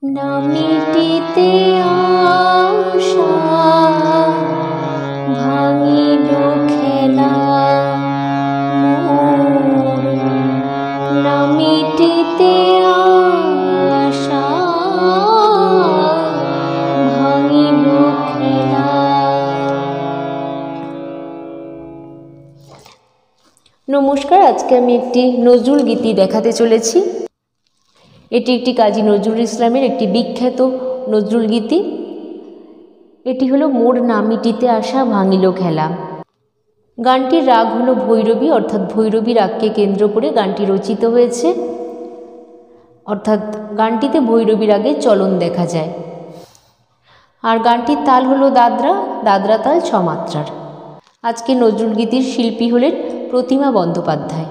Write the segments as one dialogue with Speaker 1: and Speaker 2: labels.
Speaker 1: নামিটিতে আশা ভাঙিল খেলা মোর, নামিটিতে আশা ভাঙিল খেলা। নমস্কার, আজকে আমি একটি নজরুল গীতি দেখাতে চলেছি। এটি একটি কাজী নজরুল ইসলামের একটি বিখ্যাত নজরুল গীতি। এটি হলো মোর নামিটিতে আশা ভাঙিল খেলা। গানটির রাগ হলো ভৈরবী, অর্থাৎ ভৈরবী রাগকে কেন্দ্র করে গানটি রচিত হয়েছে, অর্থাৎ গানটিতে ভৈরবী রাগের চলন দেখা যায়। আর গানটির তাল হলো দাদরা, দাদরা তাল 6 মাত্রার। আজকে নজরুল গীতির শিল্পী হলেন প্রতিমা বন্দ্যোপাধ্যায়।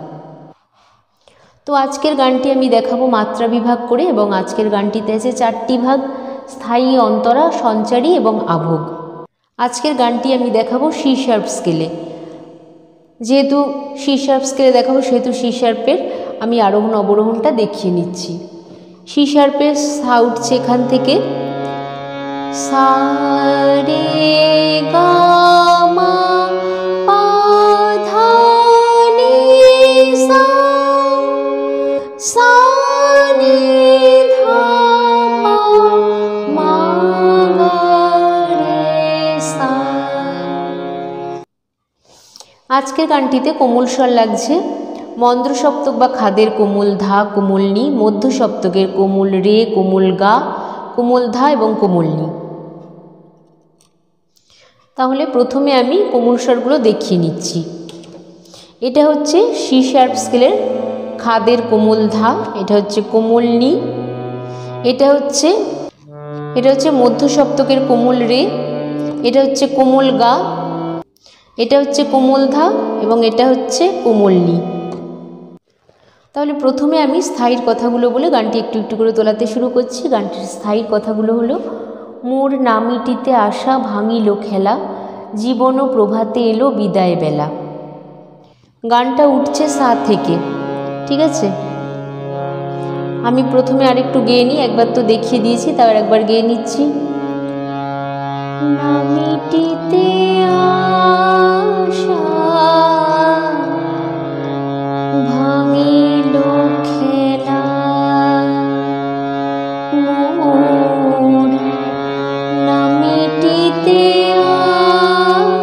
Speaker 1: তো আজকের গানটি আমি দেখাবো মাত্রা বিভাগ করে, এবং আজকের গানটিতে আছে 4টি ভাগ: স্থায়ী, অন্তরা, সঞ্চারী এবং আভোগ। আজকের গানটি আমি দেখাবো সি শার্প স্কেলে। যেহেতু সি শার্প স্কেলে দেখাবো, সেহেতু সি শার্পের আমি আরোহণ অবরোহণটা দেখিয়ে নিচ্ছি। সি শার্পের সা উঠছে এখান থেকে, সা রে গা মা পা ধা নি সা, সা নি ধা পা মা গা রে সা। আজকের গানটিতে কোমল স্বর লাগছে। মন্দ্র সপ্তক বা খাদের কোমল ধা, কোমল নি, মধ্য সপ্তকের কোমল রে, কোমল গা, কোমল ধা এবং কোমল নি। তাহলে প্রথমে আমি কোমল স্বরগুলো দেখিয়ে নিচ্ছি। এটা হচ্ছে সি শার্প স্কেলের খাদের কোমল ধা, এটা হচ্ছে কোমল নি, এটা হচ্ছে মধ্য সপ্তকের কোমল রে, এটা হচ্ছে কোমল গা, এটা হচ্ছে কোমল ধা এবং এটা হচ্ছে কোমল নি। তাহলে প্রথমে আমি স্থায়ীর কথাগুলো বলে গানটি একটু একটু করে তোলাতে শুরু করছি। গানটির স্থায়ীর কথাগুলো হলো: মোর নামিটিতে আশা ভাঙিল খেলা, জীবন প্রভাতে এলো বিদায় বেলা। গানটা উঠছে সা থেকে, ঠিক আছে? আমি প্রথমে আরেকটু গেয়ে নিই, একবার তো দেখিয়ে দিয়েছি, তার একবার গেয়ে নিচ্ছি। নামিটিতে আশা ভাঙিল খেলা মোর, নামিটিতে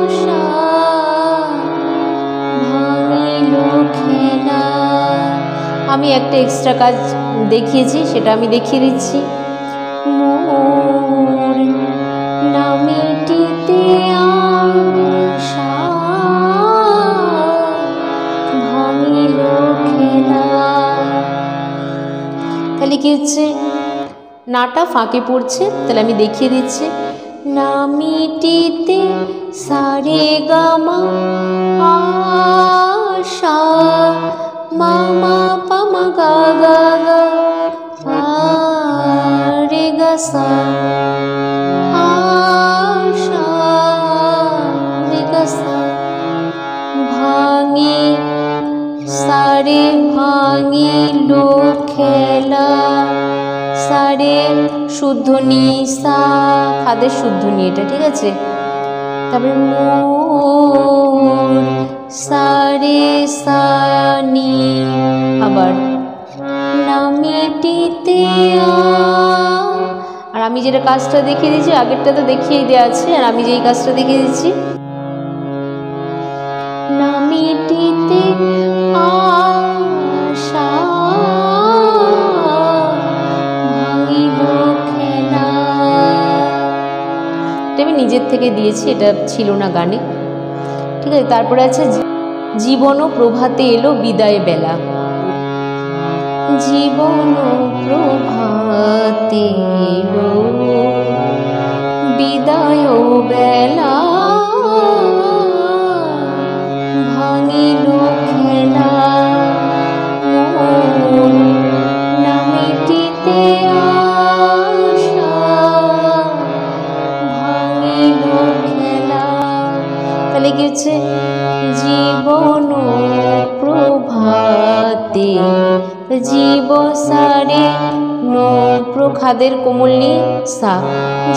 Speaker 1: আশা ভাঙিল খেলা। আমি একটা এক্সট্রা কাজ দেখিয়েছি, সেটা আমি দেখিয়ে দিচ্ছি। মোর নামিটিতে আশা ভাঙিল খেলা। তাহলে কি হচ্ছে, নাটা ফাঁকে পড়ছে, তাহলে আমি দেখিয়ে দিচ্ছি। নামিটিতে সা রে গা মা আশা, মা মা পা মা গা গা গা, আ রে গা সা, আশা রে গা সা। ভাঙি সা রে ভাঙিল খেলা, সা রে শুদ্ধ নি, সা খাদের শুদ্ধ নি, এটা ঠিক আছে? তারপরে মোর সা রে সা নি, আবার নামিটিতে আর আমি যেটা কাজটা দেখিয়ে দিচ্ছি, আগেরটা তো দেখিয়ে দেওয়া আছে, আর আমি যেই কাজটা দেখিয়ে দিচ্ছি, নামিটিতে আশা ভাঙিল খেলা। এটা আমি নিজের থেকে দিয়েছি, এটা ছিল না গানে, ঠিক আছে? তারপরে আছে জীবন প্রভাতে এলো বিদায় বেলা। জীবন প্রভাতে এলো বিদায় বেলা, ভাঙিল খেলা মোর নামিটিতে আশা ভাঙিল খেলা। তাহলে কি হচ্ছে, জীবন প্রভাতে জীব সারে নো খাদের কোমল নি সা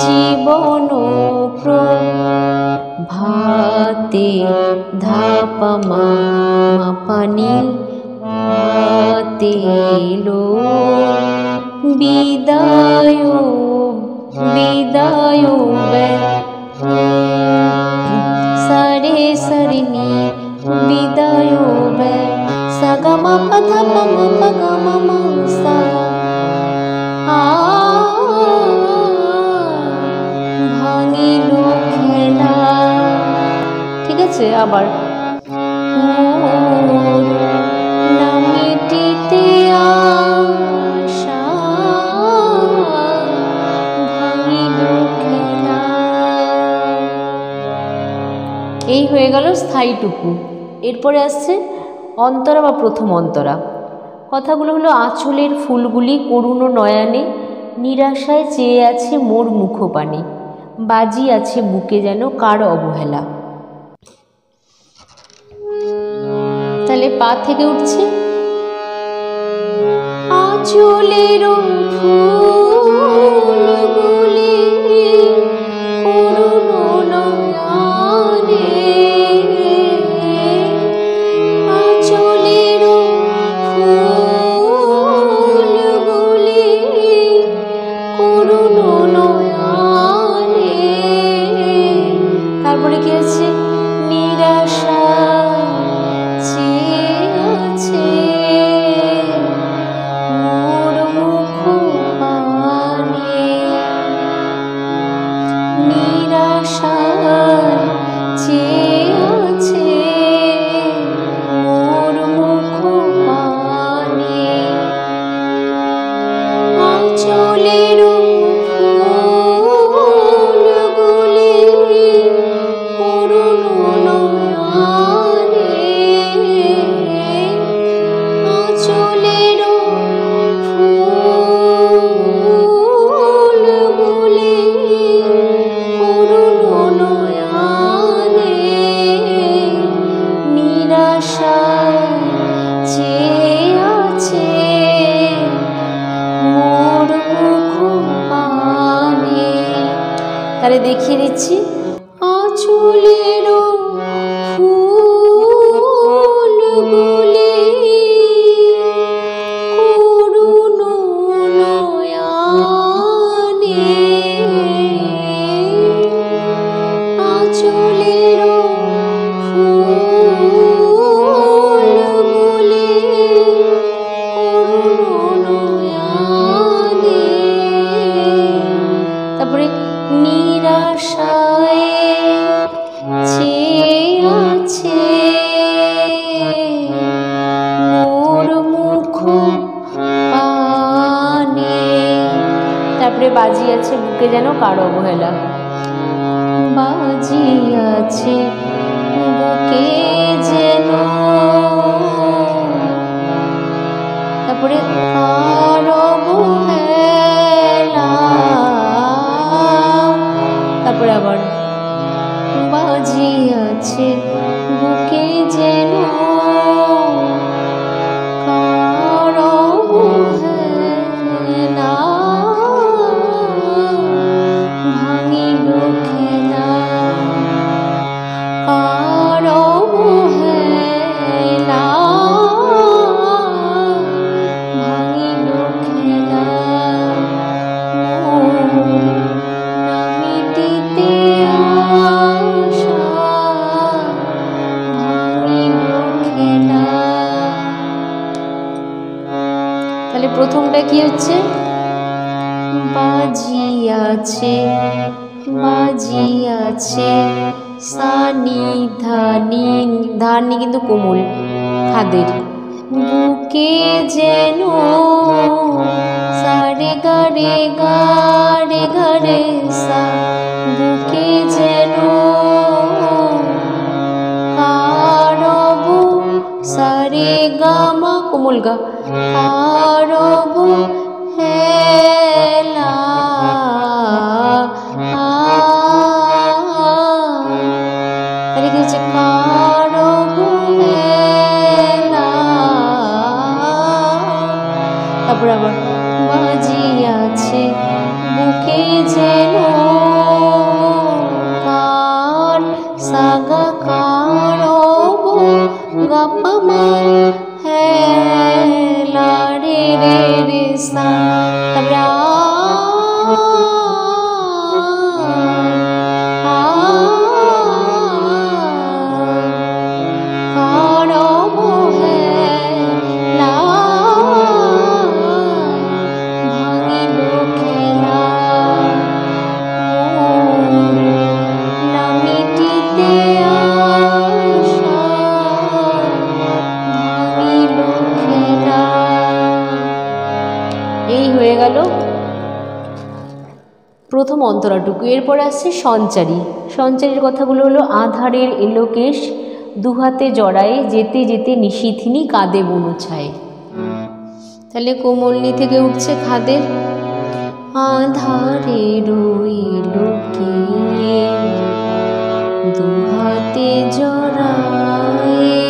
Speaker 1: জীবন ভাতে ধাপা মা পানি ভাতে লো বিদায় বিদায় সারে সারে নি বিদায় সাগামা পাধা পামা পাগামা মা সা ভাঙিল খেলা। ঠিক আছে, আবার নামিটিতে আশা ভাঙিল খেলা। এই হয়ে গেল স্থায়ীটুকু। এরপরে আসছে অন্তরা বা প্রথম অন্তরা। কথাগুলো হলো আঁচলের ফুলগুলি করুণ নয়নে নিরাশায় চেয়ে আছে মোর মুখপানে বাজি আছে বুকে যেন কার অবহেলা। তাহলে পা থেকে উঠছে আঁচলের ফুলগুলি করুণ নয়নে আঁচলের ফুলগুলি করুণ নয়নে। তারপরে কি আছে নিরাশা তাহলে দেখিয়ে দিচ্ছি আঁচলের ফুলগুলি করুণ নয়নে আঁচলের ফুলগুলি করুণ নয়নে। তারপরে নিরাশায় চেয়ে আছে মোর মুখ পানে। তারপরে বাজি আছে বুকে যেন কার অবহেলা বাজি আছে বুকে যেন। তারপরে কার অবহেলা। তারপরে আবার বাজি আছে বুকে যেন কার অবহেলা ভাঙিল খেলা কার অবহেলা ভাঙিল খেলা নামিটিতে আশা ভাঙিল খেলা। তাহলে প্রথমটা কি হচ্ছে বাজি আছে সানি ধানি ধানি কিন্তু কোমল খাদের বুকে যেন সারে গারে গারে গারে সা বুকে যেন কারবু সারে গামা কোমল গা কারবু হেলা তাহলে কি হচ্ছে কারবু হেলা। তারপর আবার বাজি আছে যেন কার সাগা কারব গাপমা হেলা রে রে রে সা রা প্রথম অন্তরাটুকু। এরপর আসছে সঞ্চারী। সঞ্চারীর কথাগুলো হলো আধারের এলোকেশ দুহাতে জড়ায়ে যেতে যেতে নিশিথিনী কাঁদে বনছায়ে। তাহলে কোমলনি থেকে উঠছে খাদের আধারের এলোকেশ দুহাতে জড়ায়ে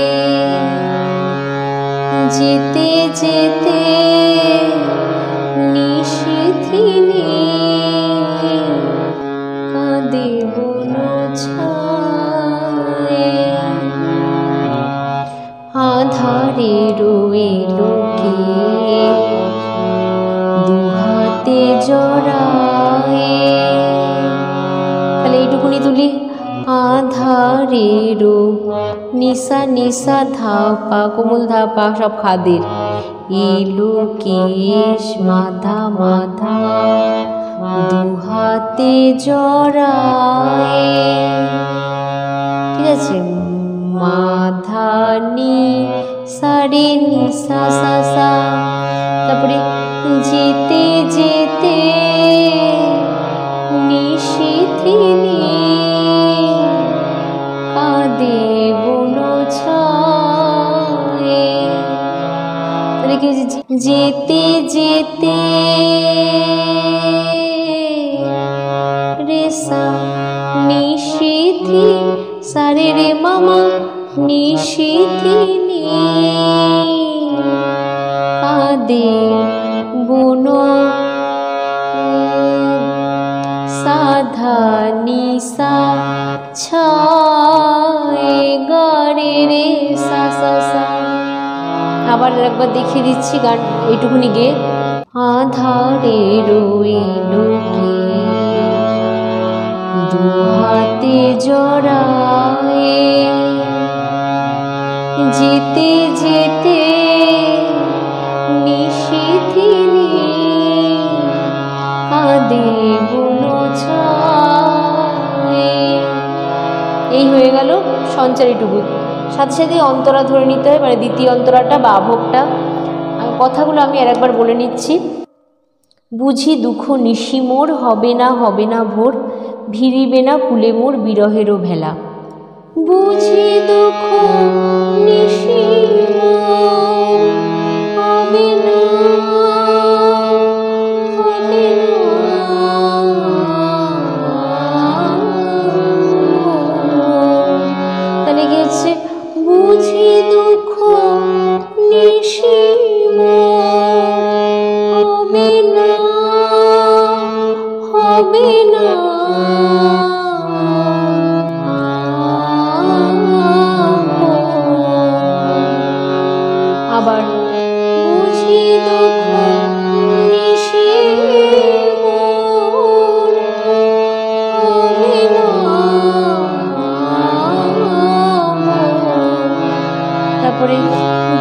Speaker 1: যেতে যেতে নিশিথিনী কাঁদে বনছায়ে। আধারের এলোকেশ দুহাতে জড়ায়ে। তাহলে এইটুকুনি তুলি আধারের নিশা নিশা ধাপা কোমল ধাপা সব খাদের এলোকেশ মাধা মাধা দুহাতে জড়ায়ে। ঠিক আছে, মাধা নি সারে নিশা সা সা। তারপরে যেতে যেতে নিশিথিনী কাঁদে বনছায়ে। তাহলে কি হচ্ছে যেতে যেতে রে সা নিশিথি সারে রে মামা নিশিথিনী কাঁদে বন সাধা নিশা ছায়ে গারে রে সা সা সা। আবার একবার দেখিয়ে দিচ্ছি গান এইটুকুনি গে আধারের এলোকেশ দুহাতে জড়ায়ে যেতে যেতে নিশিথিনী কাঁদে বনছায়ে। এই হয়ে গেল সঞ্চারীটুকু। সাথে সাথে অন্তরা ধরে নিতে হয়, মানে দ্বিতীয় অন্তরাটা বা আভোগটা। কথাগুলো আমি আর একবার বলে নিচ্ছি। বুঝি দুঃখ নিশি মোর হবে না ভোর ভিড়িবে না কুলে মোর বিরহেরও ভেলা। বুঝি দুঃখ নিশি মোর হবে না তাহলে কি হচ্ছে বুঝি দুঃখ নিশি হবে না আবার বুঝি দুঃখ নিশি মোর হবে না। তারপরে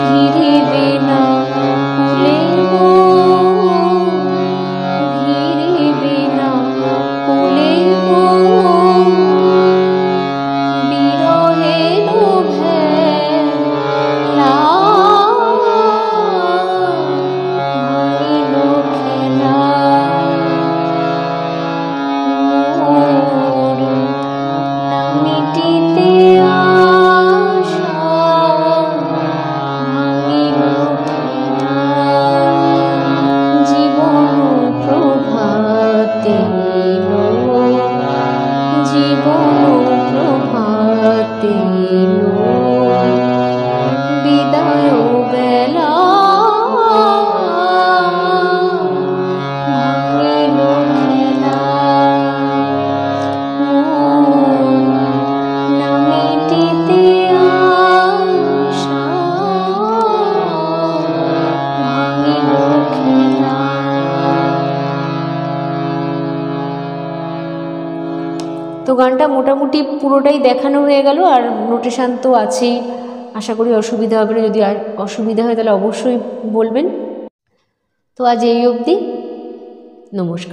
Speaker 1: ভিড়িবে না কুলে ভিড়িবে না কুলে বিরহের ভেলা ভাঙিল খেলা মোর না মিটিতে আশা ভাঙিল খেলা। জীবন প্রভাতে জীবন প্রভাতে বিদায় বেলা ভাঙিল খেলা। তো গানটা মোটামুটি পুরোটাই দেখানো হয়ে গেল, আর নোটেশান তো আছেই, আশা করি অসুবিধা হবে না। যদি আর অসুবিধা হয় তাহলে অবশ্যই বলবেন। তো আজ এই অবধি, নমস্কার।